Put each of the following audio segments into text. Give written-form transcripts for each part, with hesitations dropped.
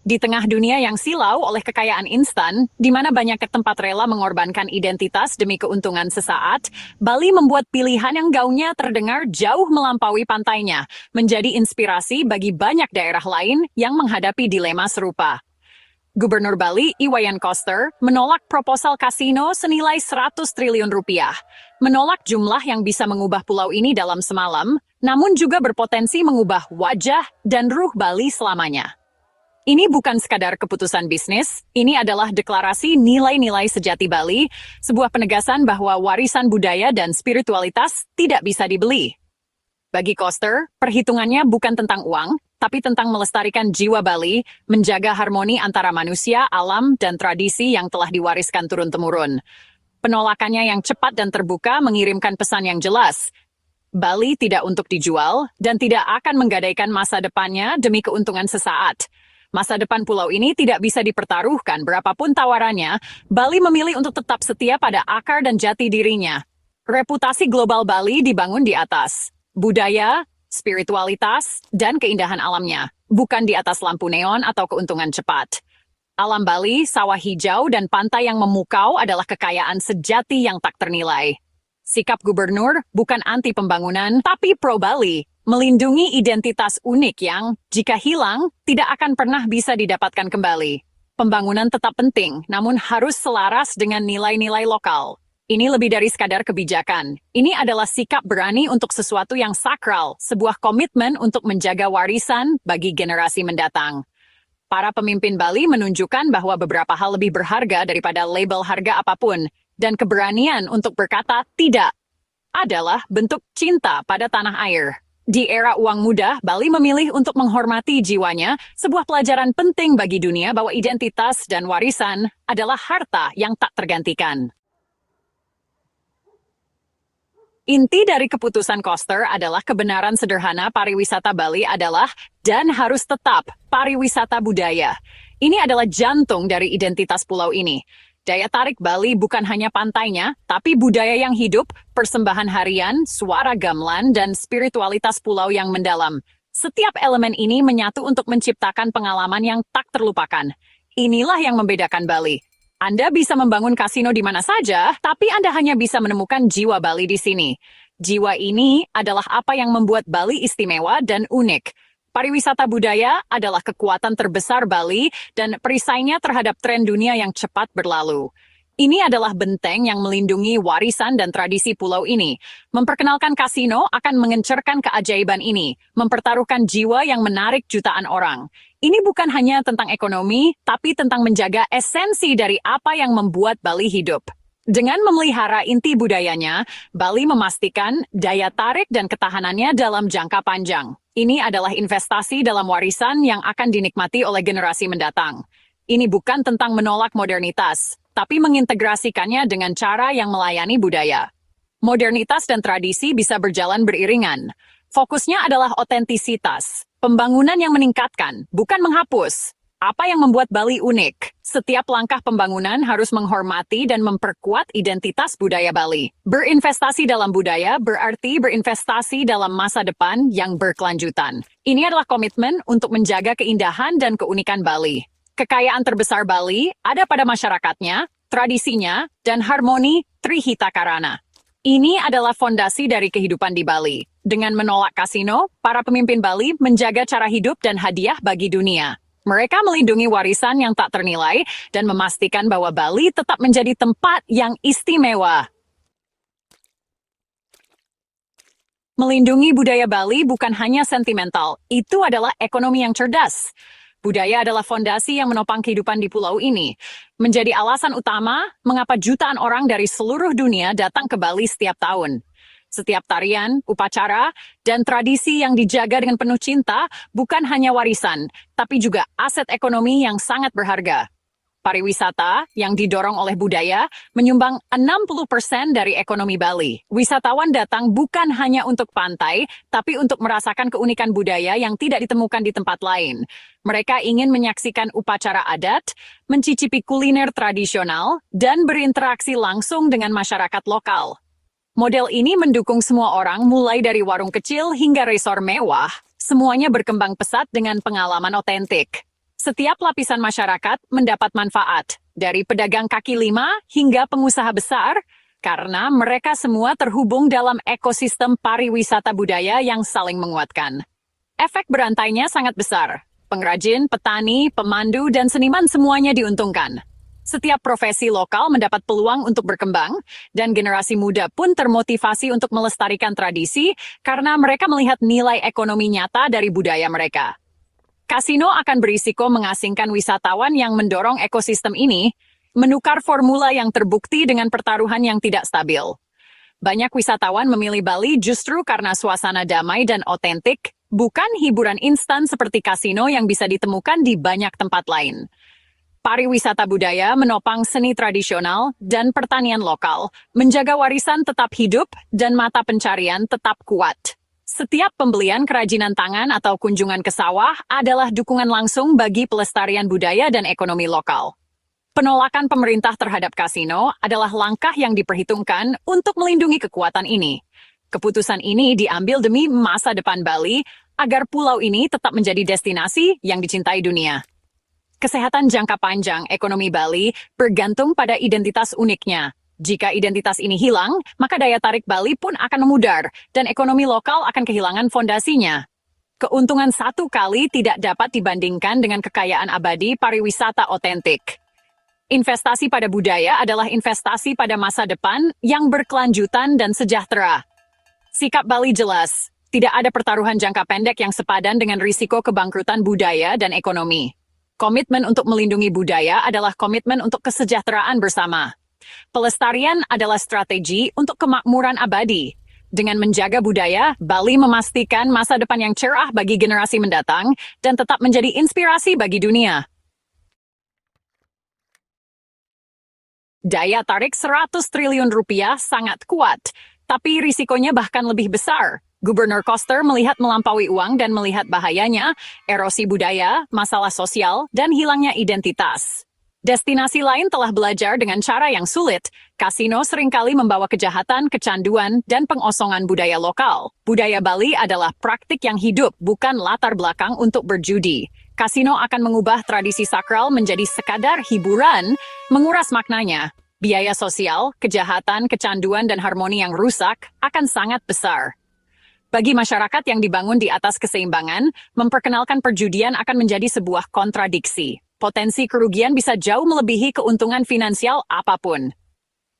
Di tengah dunia yang silau oleh kekayaan instan, di mana banyak tempat rela mengorbankan identitas demi keuntungan sesaat, Bali membuat pilihan yang gaungnya terdengar jauh melampaui pantainya, menjadi inspirasi bagi banyak daerah lain yang menghadapi dilema serupa. Gubernur Bali, Iwayan Koster, menolak proposal kasino senilai 100 triliun rupiah. Menolak jumlah yang bisa mengubah pulau ini dalam semalam, namun juga berpotensi mengubah wajah dan ruh Bali selamanya. Ini bukan sekadar keputusan bisnis, ini adalah deklarasi nilai-nilai sejati Bali, sebuah penegasan bahwa warisan budaya dan spiritualitas tidak bisa dibeli. Bagi Koster, perhitungannya bukan tentang uang, tapi tentang melestarikan jiwa Bali, menjaga harmoni antara manusia, alam, dan tradisi yang telah diwariskan turun-temurun. Penolakannya yang cepat dan terbuka mengirimkan pesan yang jelas. Bali tidak untuk dijual dan tidak akan menggadaikan masa depannya demi keuntungan sesaat. Masa depan pulau ini tidak bisa dipertaruhkan berapapun tawarannya. Bali memilih untuk tetap setia pada akar dan jati dirinya. Reputasi global Bali dibangun di atas budaya, spiritualitas, dan keindahan alamnya, bukan di atas lampu neon atau keuntungan cepat. Alam Bali, sawah hijau, dan pantai yang memukau adalah kekayaan sejati yang tak ternilai. Sikap gubernur bukan anti pembangunan, tapi pro-Bali, melindungi identitas unik yang, jika hilang, tidak akan pernah bisa didapatkan kembali. Pembangunan tetap penting, namun harus selaras dengan nilai-nilai lokal. Ini lebih dari sekadar kebijakan. Ini adalah sikap berani untuk sesuatu yang sakral, sebuah komitmen untuk menjaga warisan bagi generasi mendatang. Para pemimpin Bali menunjukkan bahwa beberapa hal lebih berharga daripada label harga apapun, dan keberanian untuk berkata tidak adalah bentuk cinta pada tanah air. Di era uang mudah, Bali memilih untuk menghormati jiwanya, sebuah pelajaran penting bagi dunia bahwa identitas dan warisan adalah harta yang tak tergantikan. Inti dari keputusan Koster adalah kebenaran sederhana pariwisata Bali adalah dan harus tetap pariwisata budaya. Ini adalah jantung dari identitas pulau ini. Daya tarik Bali bukan hanya pantainya, tapi budaya yang hidup, persembahan harian, suara gamelan, dan spiritualitas pulau yang mendalam. Setiap elemen ini menyatu untuk menciptakan pengalaman yang tak terlupakan. Inilah yang membedakan Bali. Anda bisa membangun kasino di mana saja, tapi Anda hanya bisa menemukan jiwa Bali di sini. Jiwa ini adalah apa yang membuat Bali istimewa dan unik. Pariwisata budaya adalah kekuatan terbesar Bali dan perisainya terhadap tren dunia yang cepat berlalu. Ini adalah benteng yang melindungi warisan dan tradisi pulau ini. Memperkenalkan kasino akan mengencerkan keajaiban ini, mempertaruhkan jiwa yang menarik jutaan orang. Ini bukan hanya tentang ekonomi, tapi tentang menjaga esensi dari apa yang membuat Bali hidup. Dengan memelihara inti budayanya, Bali memastikan daya tarik dan ketahanannya dalam jangka panjang. Ini adalah investasi dalam warisan yang akan dinikmati oleh generasi mendatang. Ini bukan tentang menolak modernitas, tapi mengintegrasikannya dengan cara yang melayani budaya. Modernitas dan tradisi bisa berjalan beriringan. Fokusnya adalah otentisitas, pembangunan yang meningkatkan, bukan menghapus. Apa yang membuat Bali unik? Setiap langkah pembangunan harus menghormati dan memperkuat identitas budaya Bali. Berinvestasi dalam budaya berarti berinvestasi dalam masa depan yang berkelanjutan. Ini adalah komitmen untuk menjaga keindahan dan keunikan Bali. Kekayaan terbesar Bali ada pada masyarakatnya, tradisinya, dan harmoni Trihita Karana. Ini adalah fondasi dari kehidupan di Bali. Dengan menolak kasino, para pemimpin Bali menjaga cara hidup dan hadiah bagi dunia. Mereka melindungi warisan yang tak ternilai dan memastikan bahwa Bali tetap menjadi tempat yang istimewa. Melindungi budaya Bali bukan hanya sentimental, itu adalah ekonomi yang cerdas. Budaya adalah fondasi yang menopang kehidupan di pulau ini. Menjadi alasan utama mengapa jutaan orang dari seluruh dunia datang ke Bali setiap tahun. Setiap tarian, upacara, dan tradisi yang dijaga dengan penuh cinta bukan hanya warisan, tapi juga aset ekonomi yang sangat berharga. Pariwisata yang didorong oleh budaya menyumbang 60% dari ekonomi Bali. Wisatawan datang bukan hanya untuk pantai, tapi untuk merasakan keunikan budaya yang tidak ditemukan di tempat lain. Mereka ingin menyaksikan upacara adat, mencicipi kuliner tradisional, dan berinteraksi langsung dengan masyarakat lokal. Model ini mendukung semua orang mulai dari warung kecil hingga resor mewah, semuanya berkembang pesat dengan pengalaman otentik. Setiap lapisan masyarakat mendapat manfaat, dari pedagang kaki lima hingga pengusaha besar, karena mereka semua terhubung dalam ekosistem pariwisata budaya yang saling menguatkan. Efek berantainya sangat besar. Pengrajin, petani, pemandu, dan seniman semuanya diuntungkan. Setiap profesi lokal mendapat peluang untuk berkembang, dan generasi muda pun termotivasi untuk melestarikan tradisi karena mereka melihat nilai ekonomi nyata dari budaya mereka. Kasino akan berisiko mengasingkan wisatawan yang mendorong ekosistem ini, menukar formula yang terbukti dengan pertaruhan yang tidak stabil. Banyak wisatawan memilih Bali justru karena suasana damai dan otentik, bukan hiburan instan seperti kasino yang bisa ditemukan di banyak tempat lain. Pariwisata budaya menopang seni tradisional dan pertanian lokal, menjaga warisan tetap hidup dan mata pencarian tetap kuat. Setiap pembelian kerajinan tangan atau kunjungan ke sawah adalah dukungan langsung bagi pelestarian budaya dan ekonomi lokal. Penolakan pemerintah terhadap kasino adalah langkah yang diperhitungkan untuk melindungi kekuatan ini. Keputusan ini diambil demi masa depan Bali agar pulau ini tetap menjadi destinasi yang dicintai dunia. Kesehatan jangka panjang ekonomi Bali bergantung pada identitas uniknya. Jika identitas ini hilang, maka daya tarik Bali pun akan memudar dan ekonomi lokal akan kehilangan fondasinya. Keuntungan satu kali tidak dapat dibandingkan dengan kekayaan abadi pariwisata otentik. Investasi pada budaya adalah investasi pada masa depan yang berkelanjutan dan sejahtera. Sikap Bali jelas, tidak ada pertaruhan jangka pendek yang sepadan dengan risiko kebangkrutan budaya dan ekonomi. Komitmen untuk melindungi budaya adalah komitmen untuk kesejahteraan bersama. Pelestarian adalah strategi untuk kemakmuran abadi. Dengan menjaga budaya, Bali memastikan masa depan yang cerah bagi generasi mendatang dan tetap menjadi inspirasi bagi dunia. Daya tarik 100 triliun rupiah sangat kuat, tapi risikonya bahkan lebih besar. Gubernur Koster melihat melampaui uang dan melihat bahayanya, erosi budaya, masalah sosial, dan hilangnya identitas. Destinasi lain telah belajar dengan cara yang sulit. Kasino seringkali membawa kejahatan, kecanduan, dan pengosongan budaya lokal. Budaya Bali adalah praktik yang hidup, bukan latar belakang untuk berjudi. Kasino akan mengubah tradisi sakral menjadi sekadar hiburan, menguras maknanya. Biaya sosial, kejahatan, kecanduan, dan harmoni yang rusak akan sangat besar. Bagi masyarakat yang dibangun di atas keseimbangan, memperkenalkan perjudian akan menjadi sebuah kontradiksi. Potensi kerugian bisa jauh melebihi keuntungan finansial apapun.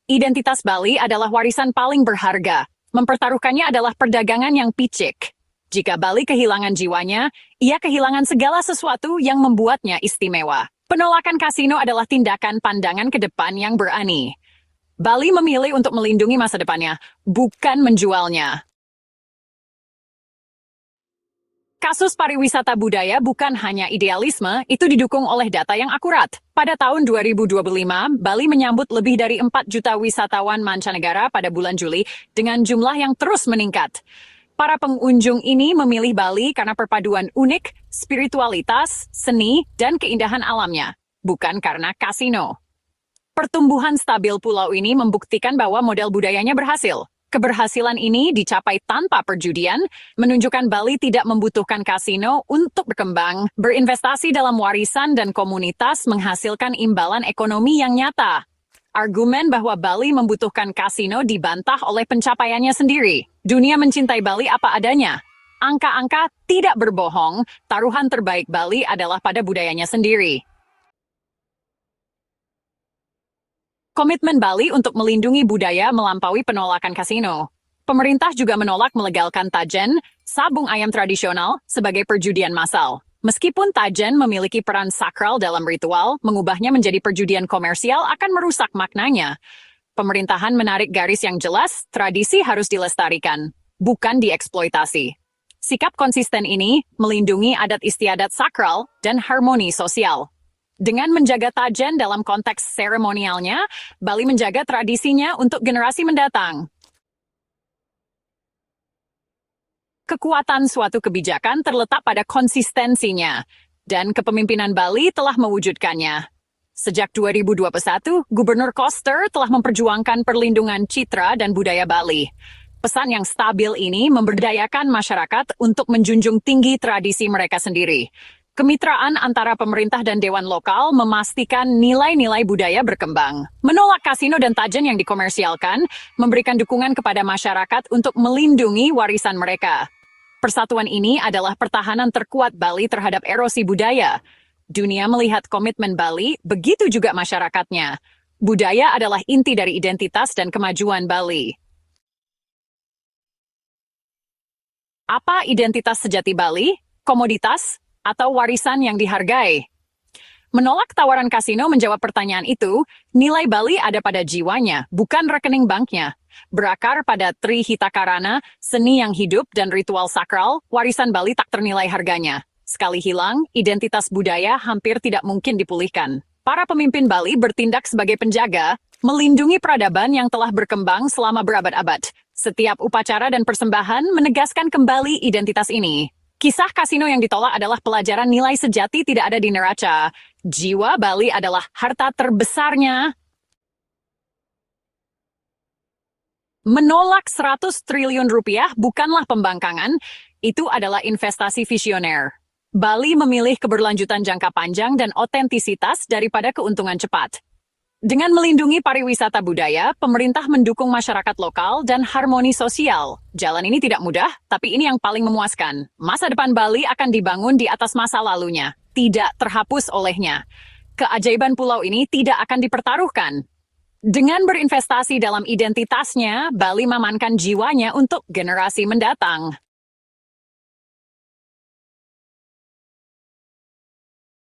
Identitas Bali adalah warisan paling berharga. Mempertaruhkannya adalah perdagangan yang picik. Jika Bali kehilangan jiwanya, ia kehilangan segala sesuatu yang membuatnya istimewa. Penolakan kasino adalah tindakan pandangan ke depan yang berani. Bali memilih untuk melindungi masa depannya, bukan menjualnya. Kasus pariwisata budaya bukan hanya idealisme, itu didukung oleh data yang akurat. Pada tahun 2025, Bali menyambut lebih dari 4 juta wisatawan mancanegara pada bulan Juli dengan jumlah yang terus meningkat. Para pengunjung ini memilih Bali karena perpaduan unik, spiritualitas, seni, dan keindahan alamnya, bukan karena kasino. Pertumbuhan stabil pulau ini membuktikan bahwa model budayanya berhasil. Keberhasilan ini dicapai tanpa perjudian, menunjukkan Bali tidak membutuhkan kasino untuk berkembang, berinvestasi dalam warisan dan komunitas menghasilkan imbalan ekonomi yang nyata. Argumen bahwa Bali membutuhkan kasino dibantah oleh pencapaiannya sendiri. Dunia mencintai Bali apa adanya. Angka-angka tidak berbohong, taruhan terbaik Bali adalah pada budayanya sendiri. Komitmen Bali untuk melindungi budaya melampaui penolakan kasino. Pemerintah juga menolak melegalkan tajen, sabung ayam tradisional, sebagai perjudian massal. Meskipun tajen memiliki peran sakral dalam ritual, mengubahnya menjadi perjudian komersial akan merusak maknanya. Pemerintahan menarik garis yang jelas, tradisi harus dilestarikan, bukan dieksploitasi. Sikap konsisten ini melindungi adat istiadat sakral dan harmoni sosial. Dengan menjaga tajen dalam konteks seremonialnya, Bali menjaga tradisinya untuk generasi mendatang. Kekuatan suatu kebijakan terletak pada konsistensinya, dan kepemimpinan Bali telah mewujudkannya. Sejak 2021, Gubernur Koster telah memperjuangkan perlindungan citra dan budaya Bali. Pesan yang stabil ini memberdayakan masyarakat untuk menjunjung tinggi tradisi mereka sendiri. Kemitraan antara pemerintah dan dewan lokal memastikan nilai-nilai budaya berkembang. Menolak kasino dan tajen yang dikomersialkan, memberikan dukungan kepada masyarakat untuk melindungi warisan mereka. Persatuan ini adalah pertahanan terkuat Bali terhadap erosi budaya. Dunia melihat komitmen Bali, begitu juga masyarakatnya. Budaya adalah inti dari identitas dan kemajuan Bali. Apa identitas sejati Bali? Komoditas atau warisan yang dihargai? Menolak tawaran kasino menjawab pertanyaan itu, nilai Bali ada pada jiwanya, bukan rekening banknya. Berakar pada Tri Hitakarana, seni yang hidup dan ritual sakral, warisan Bali tak ternilai harganya. Sekali hilang, identitas budaya hampir tidak mungkin dipulihkan. Para pemimpin Bali bertindak sebagai penjaga, melindungi peradaban yang telah berkembang selama berabad-abad. Setiap upacara dan persembahan menegaskan kembali identitas ini. Kisah kasino yang ditolak adalah pelajaran nilai sejati tidak ada di neraca. Jiwa Bali adalah harta terbesarnya. Menolak 100 triliun rupiah bukanlah pembangkangan, itu adalah investasi visioner. Bali memilih keberlanjutan jangka panjang dan otentisitas daripada keuntungan cepat. Dengan melindungi pariwisata budaya, pemerintah mendukung masyarakat lokal dan harmoni sosial. Jalan ini tidak mudah, tapi ini yang paling memuaskan. Masa depan Bali akan dibangun di atas masa lalunya, tidak terhapus olehnya. Keajaiban pulau ini tidak akan dipertaruhkan. Dengan berinvestasi dalam identitasnya, Bali memankan jiwanya untuk generasi mendatang.